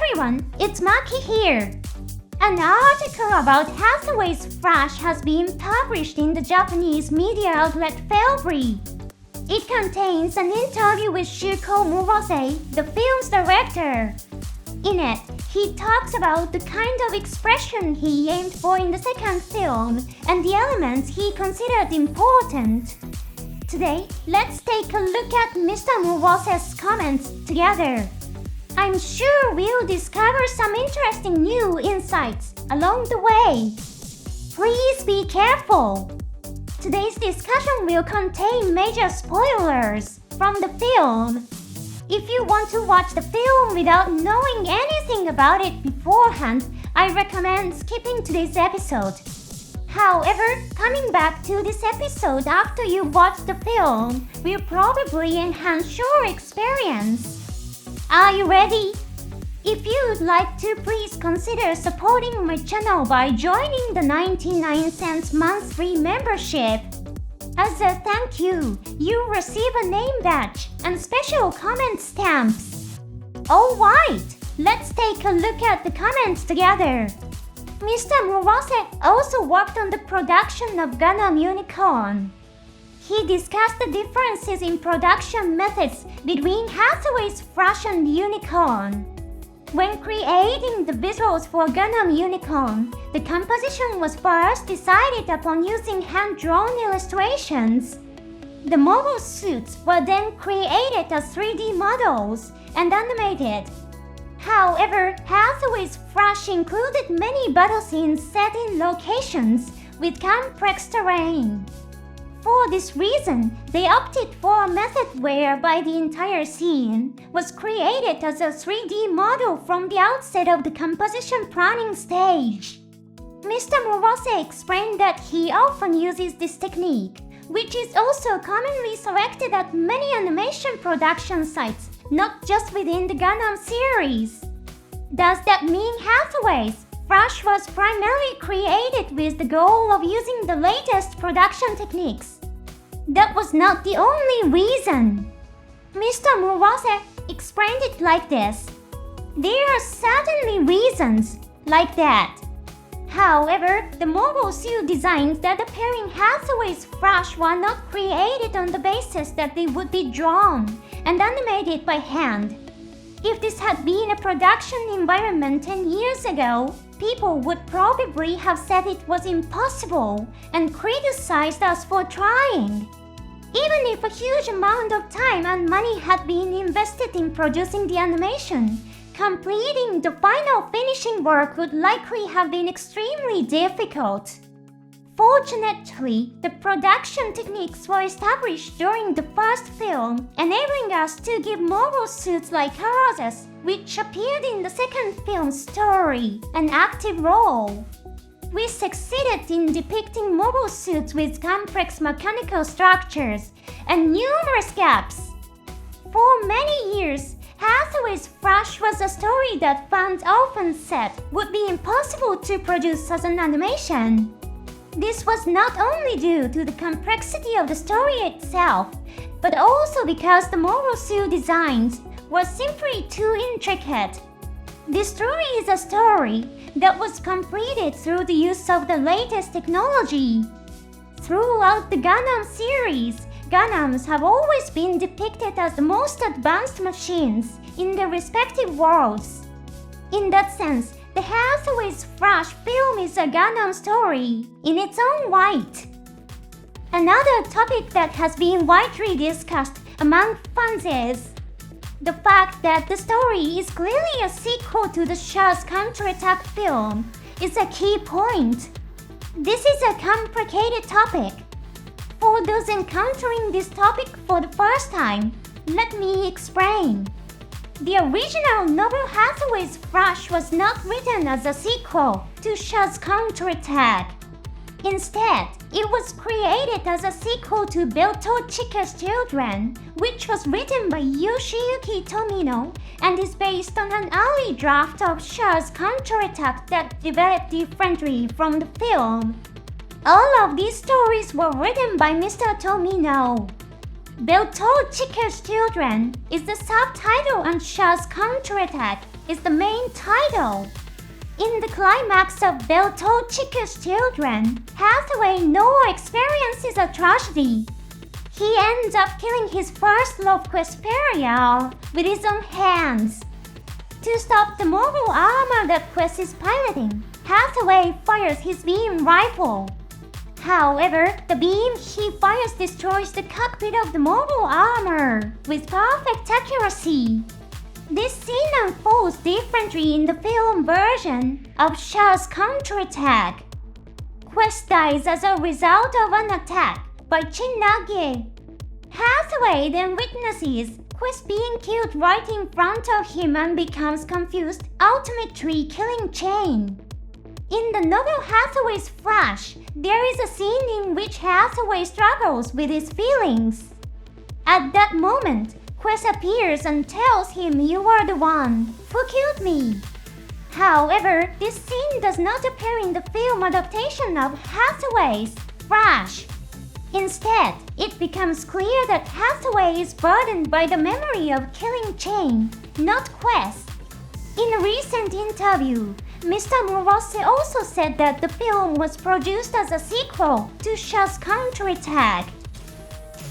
everyone, it's Maki here. An article about Hathaway's Flash has been published in the Japanese media outlet February. It contains an interview with Shuko Murase, the film's director. In it, he talks about the kind of expression he aimed for in the second film and the elements he considered important. Today, let's take a look at Mr. Murase's comments together. I'm sure we'll discover some interesting new insights along the way. Please be careful. Today's discussion will contain major spoilers from the film. If you want to watch the film without knowing anything about it beforehand, I recommend skipping today's episode. However, coming back to this episode after you watch the film will probably enhance your experience. Are you ready? If you'd like to, please consider supporting my channel by joining the 99 cents monthly membership. As a thank you, you'll receive a name badge and special comment stamps. Alright, let's take a look at the comments together. Mr. Murase also worked on the production of Gundam Unicorn. He discussed the differences in production methods between Hathaway's Flash and Unicorn. When creating the visuals for Gundam Unicorn, the composition was first decided upon using hand-drawn illustrations. The mobile suits were then created as 3D models and animated. However, Hathaway's Flash included many battle scenes set in locations with complex terrain. For this reason, they opted for a method whereby the entire scene was created as a 3D model from the outset of the composition planning stage. Mr. Murase explained that he often uses this technique, which is also commonly selected at many animation production sites, not just within the Gundam series. Does that mean Hathaway's Flash was primarily created with the goal of using the latest production techniques? That was not the only reason. Mr. Murase explained it like this. There are certainly reasons like that. However, the mobile suit designs that appear in Hathaway's Flash were not created on the basis that they would be drawn and animated by hand. If this had been a production environment 10 years ago, people would probably have said it was impossible and criticized us for trying. Even if a huge amount of time and money had been invested in producing the animation, completing the final finishing work would likely have been extremely difficult. Fortunately, the production techniques were established during the first film, enabling us to give mobile suits like Circe, which appeared in the second film's story, an active role. We succeeded in depicting mobile suits with complex mechanical structures and numerous gaps. For many years, Hathaway's Flash was a story that fans often said would be impossible to produce as an animation. This was not only due to the complexity of the story itself, but also because the mobile suit designs were simply too intricate. This story is a story that was completed through the use of the latest technology. Throughout the Gundam series, Gundams have always been depicted as the most advanced machines in their respective worlds. In that sense, the Hathaway's Flash film is a Gundam story in its own right. Another topic that has been widely discussed among fans is the fact that the story is clearly a sequel to the Char's counterattack film is a key point. This is a complicated topic. For those encountering this topic for the first time, let me explain. The original novel Hathaway's Flash was not written as a sequel to Char's counterattack. Instead, it was created as a sequel to Belto Chica's Children, which was written by Yoshiyuki Tomino and is based on an early draft of Char's counterattack that developed differently from the film. All of these stories were written by Mr. Tomino. Belto Chica's Children is the subtitle on Char's counterattack is the main title. In the climax of Beltochika's Children, Hathaway no experiences a tragedy. He ends up killing his first love quest Perial with his own hands. To stop the mobile armor that Quest is piloting, Hathaway fires his beam rifle. However, the beam he fires destroys the cockpit of the mobile armor with perfect accuracy. This scene unfolds differently in the film version of Char's counterattack. Quest dies as a result of an attack by Chin-Nage. Hathaway then witnesses Quest being killed right in front of him and becomes confused, ultimately killing Chain. In the novel Hathaway's Flash, there is a scene in which Hathaway struggles with his feelings. At that moment, Quest appears and tells him, "You are the one who killed me." However, this scene does not appear in the film adaptation of Hathaway's Flash. Instead, it becomes clear that Hathaway is burdened by the memory of killing Chain, not Quest. In a recent interview, Mr. Morose also said that the film was produced as a sequel to Char's counterattack.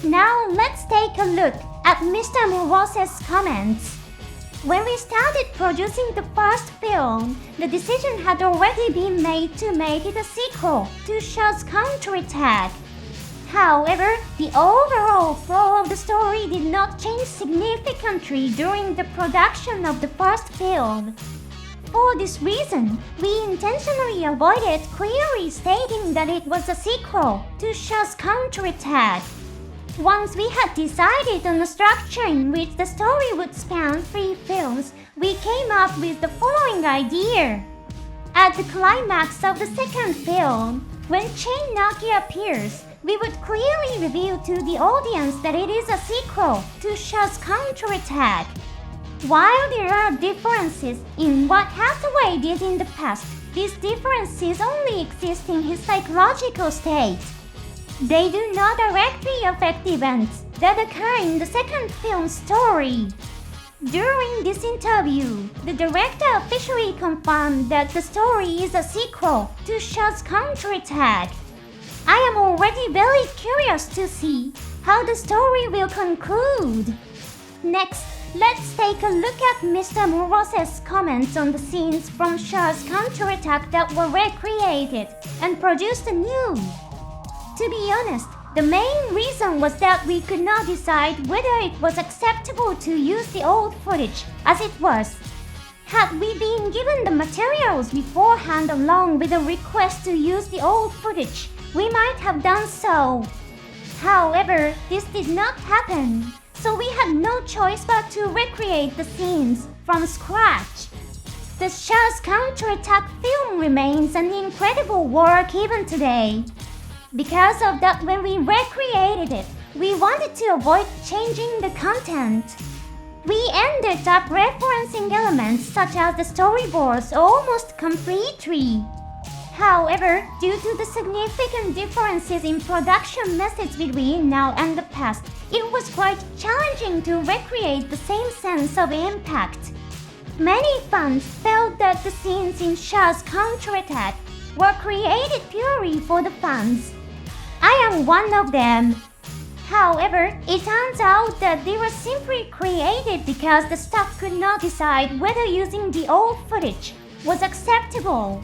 Now let's take a look at Mr. Morose's comments. When we started producing the first film, the decision had already been made to make it a sequel to Char's counterattack. However, the overall flow of the story did not change significantly during the production of the first film. For this reason, we intentionally avoided clearly stating that it was a sequel to Char's counterattack. Once we had decided on a structure in which the story would span 3 films, we came up with the following idea. At the climax of the second film, when Chin-Nage appears, we would clearly reveal to the audience that it is a sequel to Char's counterattack. While there are differences in what Hathaway did in the past, these differences only exist in his psychological state. They do not directly affect events that occur in the second film's story. During this interview, the director officially confirmed that the story is a sequel to Char's counterattack. I am already very curious to see how the story will conclude. Next, let's take a look at Mr. Morose's comments on the scenes from Char's counterattack that were recreated and produced anew. To be honest, the main reason was that we could not decide whether it was acceptable to use the old footage as it was. Had we been given the materials beforehand along with a request to use the old footage, we might have done so. However, this did not happen, so we had no choice but to recreate the scenes from scratch. The Char's counterattack film remains an incredible work even today. Because of that, when we recreated it, we wanted to avoid changing the content. We ended up referencing elements such as the storyboards almost completely. However, due to the significant differences in production methods between now and the past, it was quite challenging to recreate the same sense of impact. Many fans felt that the scenes in Char's counterattack were created purely for the fans. I am one of them. However, it turns out that they were simply created because the staff could not decide whether using the old footage was acceptable.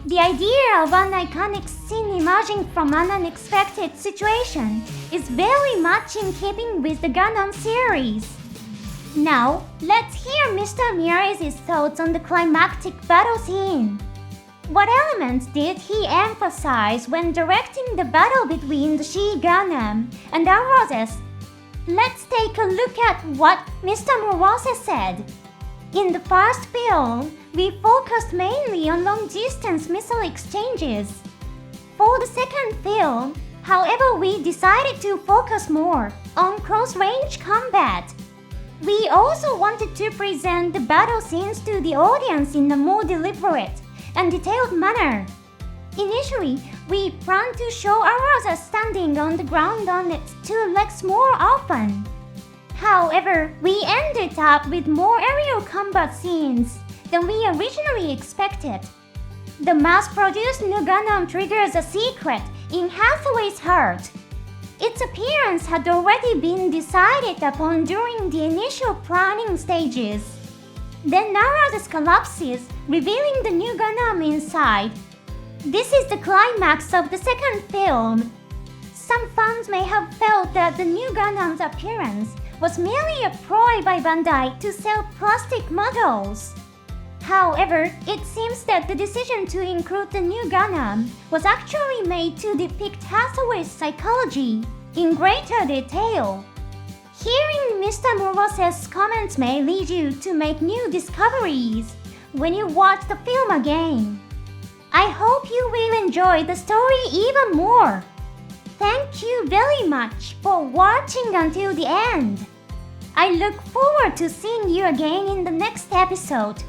The idea of an iconic scene emerging from an unexpected situation is very much in keeping with the Gundam series. Now, let's hear Mr. Mire's thoughts on the climactic battle scene. What elements did he emphasize when directing the battle between the Gundam and Aroses? Let's take a look at what Mr. Morose said. In the first film, we focused mainly on long-distance missile exchanges. For the second film, however, we decided to focus more on close-range combat. We also wanted to present the battle scenes to the audience in a more deliberate and detailed manner. Initially, we planned to show Arasa standing on the ground on its 2 legs more often. However, we ended up with more aerial combat scenes than we originally expected. The mass-produced new Gundam triggers a secret in Hathaway's heart. Its appearance had already been decided upon during the initial planning stages. Then Nara's collapses, revealing the new Gundam inside. This is the climax of the second film. Some fans may have felt that the new Gundam's appearance was merely a ploy by Bandai to sell plastic models. However, it seems that the decision to include the new Gundam was actually made to depict Hathaway's psychology in greater detail. Hearing Mr. Morose's comments may lead you to make new discoveries when you watch the film again. I hope you will enjoy the story even more. Thank you very much for watching until the end. I look forward to seeing you again in the next episode.